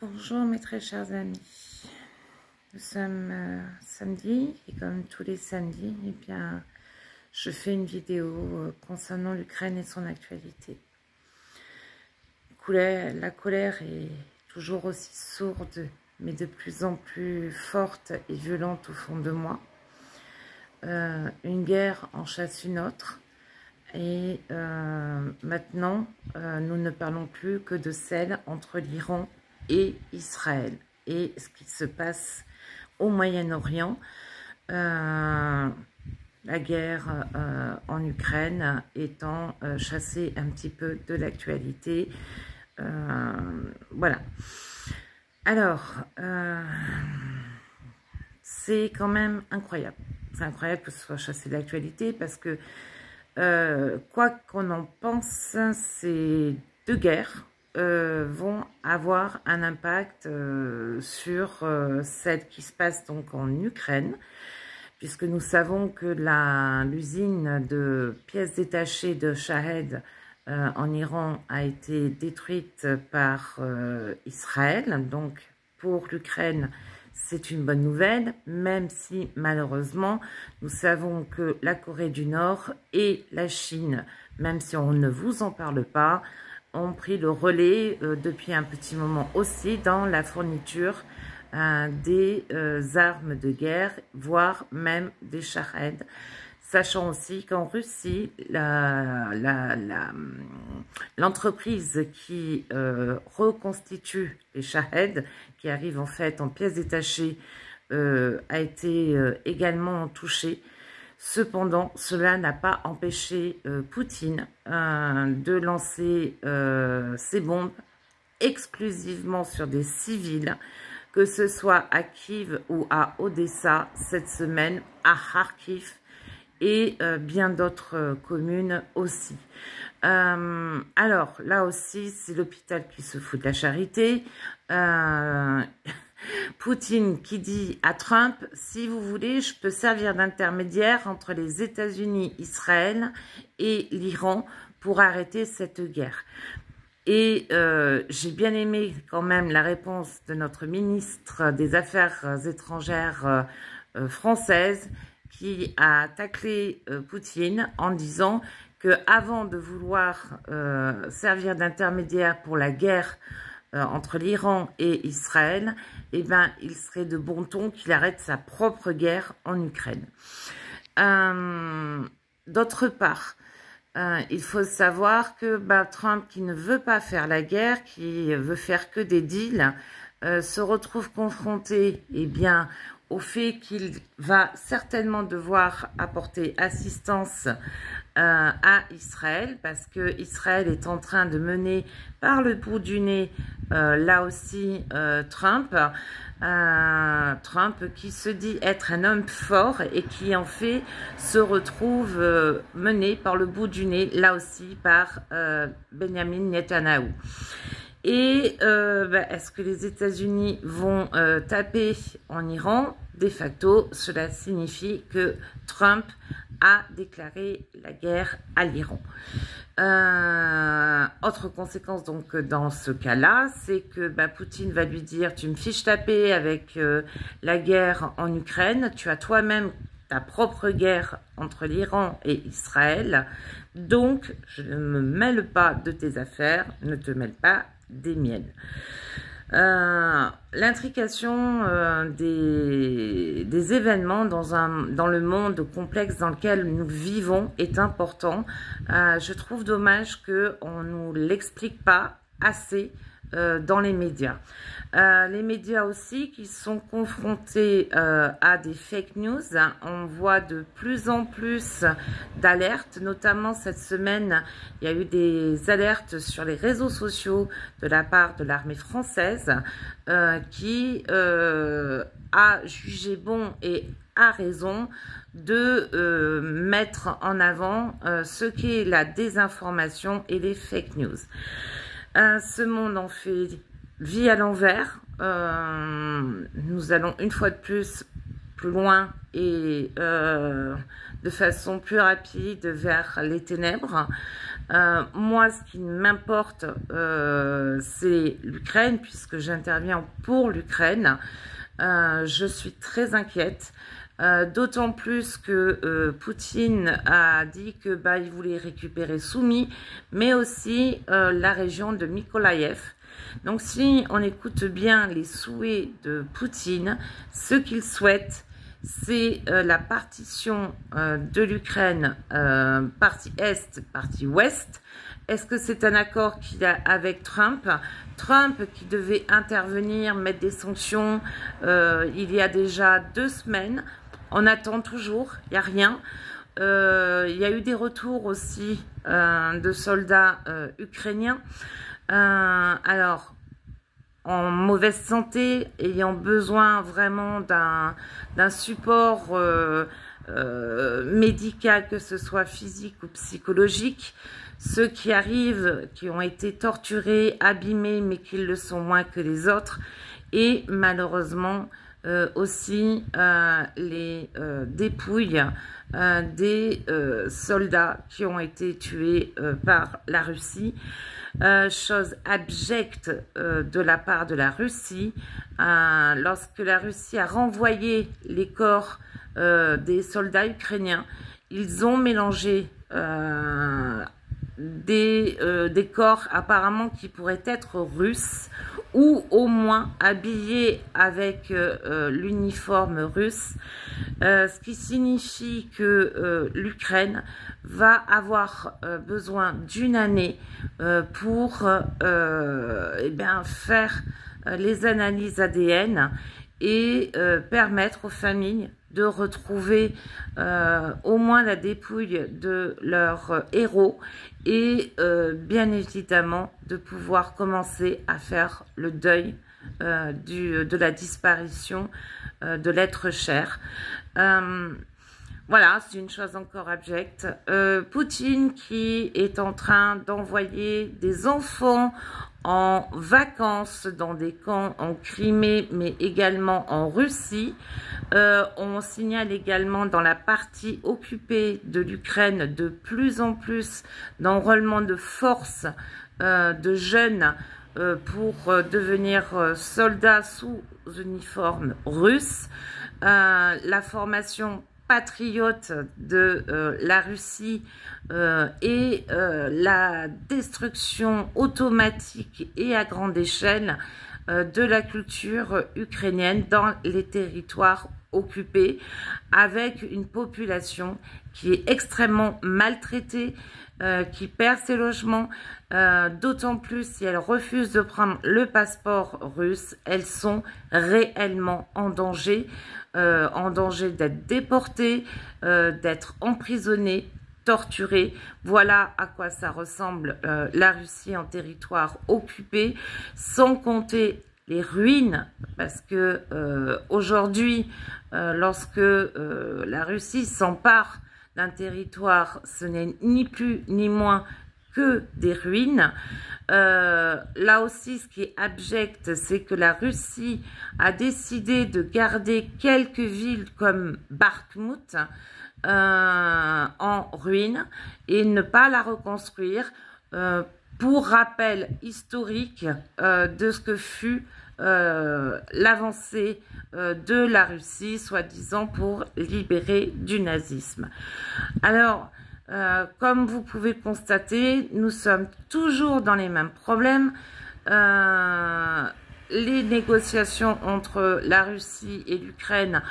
Bonjour mes très chers amis, nous sommes samedi et comme tous les samedis, eh bien, je fais une vidéo concernant l'Ukraine et son actualité. La colère est toujours aussi sourde, mais de plus en plus forte et violente au fond de moi. Une guerre en chasse une autre et maintenant, nous ne parlons plus que de celle entre l'Iran et Israël et ce qui se passe au Moyen-Orient. La guerre en Ukraine étant chassée un petit peu de l'actualité. Voilà. Alors, c'est quand même incroyable. C'est incroyable que ce soit chassé de l'actualité parce que quoi qu'on en pense, ces deux guerres vont avoir un impact sur celle qui se passe donc en Ukraine, puisque nous savons que l'usine de pièces détachées de Shahed en Iran a été détruite par Israël. Donc pour l'Ukraine, c'est une bonne nouvelle, même si malheureusement, nous savons que la Corée du Nord et la Chine, même si on ne vous en parle pas, ont pris le relais depuis un petit moment aussi dans la fourniture des armes de guerre, voire même des Shahed. Sachant aussi qu'en Russie, l'entreprise qui reconstitue les Shahed, qui arrivent en fait en pièces détachées, a été également touchée. Cependant, cela n'a pas empêché Poutine de lancer ses bombes exclusivement sur des civils, que ce soit à Kiev ou à Odessa cette semaine, à Kharkiv, et bien d'autres communes aussi. Alors, là aussi, c'est l'hôpital qui se fout de la charité. Poutine qui dit à Trump, si vous voulez, je peux servir d'intermédiaire entre les États-Unis, Israël et l'Iran pour arrêter cette guerre. Et j'ai bien aimé quand même la réponse de notre ministre des Affaires étrangères française, qui a taclé Poutine en disant que avant de vouloir servir d'intermédiaire pour la guerre entre l'Iran et Israël, eh ben, il serait de bon ton qu'il arrête sa propre guerre en Ukraine. D'autre part, il faut savoir que Trump, qui ne veut pas faire la guerre, qui veut faire que des deals, se retrouve confronté au fait qu'il va certainement devoir apporter assistance à Israël, parce que Israël est en train de mener par le bout du nez, là aussi, Trump qui se dit être un homme fort et qui en fait se retrouve mené par le bout du nez, là aussi, par Benjamin Netanyahu. Et est-ce que les États-Unis vont taper en Iran? De facto, cela signifie que Trump a déclaré la guerre à l'Iran. Autre conséquence donc dans ce cas-là, c'est que Poutine va lui dire, tu me fiches taper avec la guerre en Ukraine, tu as toi-même ta propre guerre entre l'Iran et Israël, donc je ne me mêle pas de tes affaires, ne te mêle pas des miennes. L'intrication des événements dans le monde complexe dans lequel nous vivons est important. Je trouve dommage qu'on ne nous l'explique pas assez dans les médias. Les médias aussi qui sont confrontés à des fake news. On voit de plus en plus d'alertes, notamment cette semaine, il y a eu des alertes sur les réseaux sociaux de la part de l'armée française qui a jugé bon et a raison de mettre en avant ce qu'est la désinformation et les fake news. Ce monde en fait vie à l'envers. Nous allons une fois de plus loin et de façon plus rapide vers les ténèbres. Moi, ce qui m'importe, c'est l'Ukraine, puisque j'interviens pour l'Ukraine. Je suis très inquiète. D'autant plus que Poutine a dit que il voulait récupérer Soumy, mais aussi la région de Mykolaïev. Donc si on écoute bien les souhaits de Poutine, ce qu'il souhaite, c'est la partition de l'Ukraine, partie Est, partie Ouest. Est-ce que c'est un accord qu'il a avec Trump? Trump qui devait intervenir, mettre des sanctions il y a déjà 2 semaines. On attend toujours, il n'y a rien. Il y a eu des retours aussi de soldats ukrainiens. Alors, en mauvaise santé, ayant besoin vraiment d'un support médical, que ce soit physique ou psychologique. Ceux qui arrivent, qui ont été torturés, abîmés, mais qui le sont moins que les autres. Et malheureusement, aussi les dépouilles des soldats qui ont été tués par la Russie. Chose abjecte de la part de la Russie, lorsque la Russie a renvoyé les corps des soldats ukrainiens, ils ont mélangé des corps apparemment qui pourraient être russes, ou au moins habillés avec l'uniforme russe, ce qui signifie que l'Ukraine va avoir besoin d'une année pour faire les analyses ADN et permettre aux familles de retrouver au moins la dépouille de leurs héros et bien évidemment de pouvoir commencer à faire le deuil de la disparition de l'être cher. Voilà, c'est une chose encore abjecte. Poutine qui est en train d'envoyer des enfants en vacances dans des camps en Crimée, mais également en Russie. On signale également dans la partie occupée de l'Ukraine de plus en plus d'enrôlement de forces de jeunes pour devenir soldats sous uniforme russe. La formation patriote de la Russie et la destruction automatique et à grande échelle de la culture ukrainienne dans les territoires occupés, avec une population qui est extrêmement maltraitée, qui perd ses logements, d'autant plus si elles refusent de prendre le passeport russe, elles sont réellement en danger d'être déportées, d'être emprisonnées, torturées. Voilà à quoi ça ressemble la Russie en territoire occupé, sans compter les ruines, parce que aujourd'hui, lorsque la Russie s'empare d'un territoire, ce n'est ni plus ni moins que des ruines. Là aussi, ce qui est abject, c'est que la Russie a décidé de garder quelques villes comme Bakhmout en ruine et ne pas la reconstruire pour rappel historique de ce que fut l'avancée de la Russie, soi-disant pour libérer du nazisme. Alors, comme vous pouvez le constater, nous sommes toujours dans les mêmes problèmes. Les négociations entre la Russie et l'Ukraine,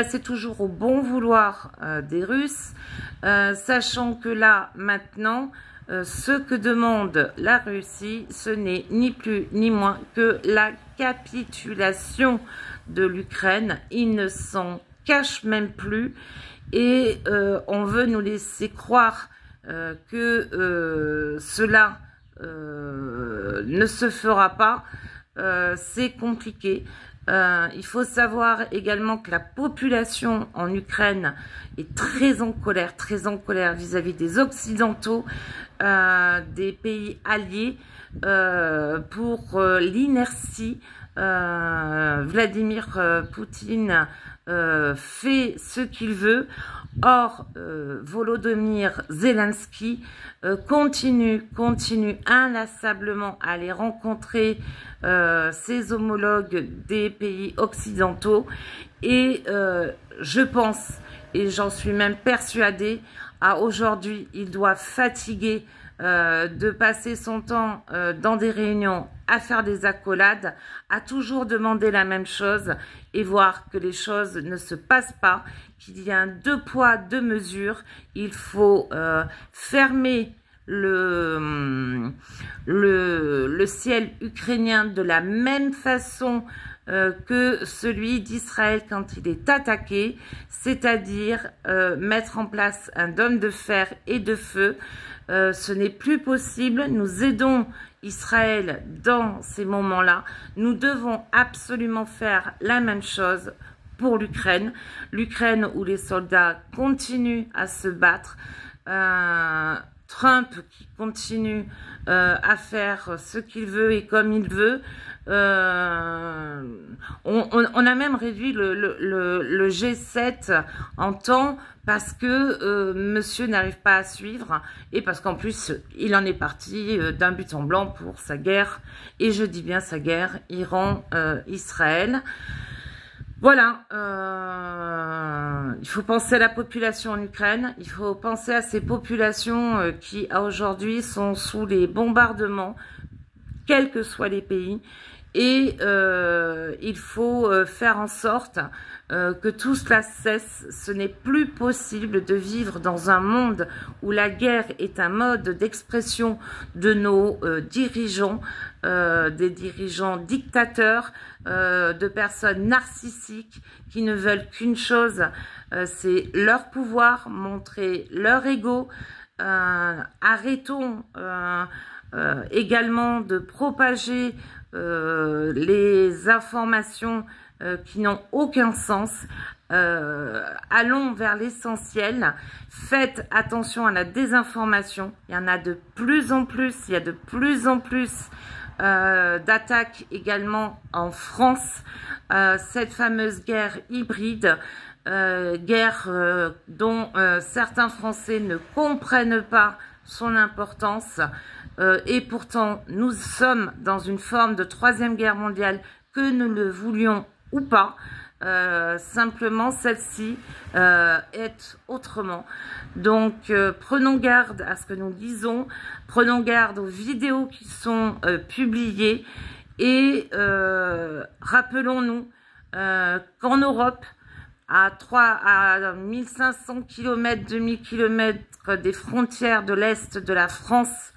c'est toujours au bon vouloir des Russes, sachant que là, maintenant, ce que demande la Russie, ce n'est ni plus ni moins que la capitulation de l'Ukraine. Ils ne s'en cachent même plus et on veut nous laisser croire que cela ne se fera pas. C'est compliqué. Il faut savoir également que la population en Ukraine est très en colère vis-à-vis des Occidentaux, des pays alliés, pour l'inertie. Vladimir Poutine fait ce qu'il veut. Or, Volodymyr Zelensky continue inlassablement à aller rencontrer ses homologues des pays occidentaux et je pense, et j'en suis même persuadée, à aujourd'hui, il doit fatiguer de passer son temps dans des réunions à faire des accolades, à toujours demander la même chose et voir que les choses ne se passent pas, qu'il y a un 2 poids, 2 mesures. Il faut fermer le ciel ukrainien de la même façon que celui d'Israël quand il est attaqué, c'est-à-dire mettre en place un dôme de fer et de feu. Ce n'est plus possible. Nous aidons Israël dans ces moments-là. Nous devons absolument faire la même chose pour l'Ukraine. L'Ukraine où les soldats continuent à se battre. Trump qui continue à faire ce qu'il veut et comme il veut. On a même réduit le G7 en temps parce que monsieur n'arrive pas à suivre et parce qu'en plus il en est parti d'un but en blanc pour sa guerre, et je dis bien sa guerre, Iran-Israël. Voilà, il faut penser à la population en Ukraine, il faut penser à ces populations qui aujourd'hui sont sous les bombardements, quels que soient les pays, et il faut faire en sorte que tout cela cesse. Ce n'est plus possible de vivre dans un monde où la guerre est un mode d'expression de nos dirigeants, des dirigeants dictateurs, de personnes narcissiques qui ne veulent qu'une chose, c'est leur pouvoir, montrer leur ego. Arrêtons également de propager les informations qui n'ont aucun sens. Allons vers l'essentiel. Faites attention à la désinformation. Il y en a de plus en plus. Il y a de plus en plus d'attaques également en France. Cette fameuse guerre hybride, guerre dont certains Français ne comprennent pas son importance. Et pourtant, nous sommes dans une forme de 3e guerre mondiale, que nous le voulions ou pas. Simplement, celle-ci est autrement. Donc, prenons garde à ce que nous disons, prenons garde aux vidéos qui sont publiées et rappelons-nous qu'en Europe, à 1500 km, 2000 km des frontières de l'Est de la France,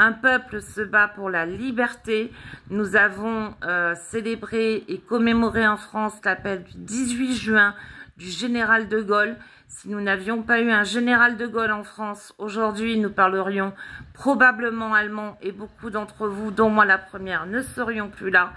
un peuple se bat pour la liberté. Nous avons célébré et commémoré en France l'appel du 18 juin du général de Gaulle. Si nous n'avions pas eu un général de Gaulle en France, aujourd'hui nous parlerions probablement allemand et beaucoup d'entre vous, dont moi la première, ne serions plus là.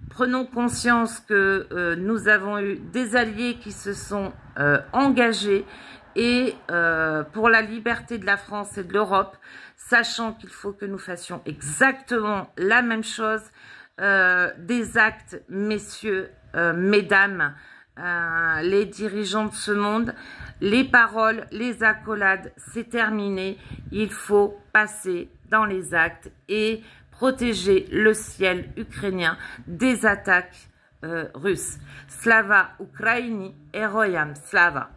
Prenons conscience que nous avons eu des alliés qui se sont engagés et pour la liberté de la France et de l'Europe, sachant qu'il faut que nous fassions exactement la même chose, des actes, messieurs, mesdames, les dirigeants de ce monde, les paroles, les accolades, c'est terminé. Il faut passer dans les actes et protéger le ciel ukrainien des attaques russes. Slava Ukraini, Heroyam Slava.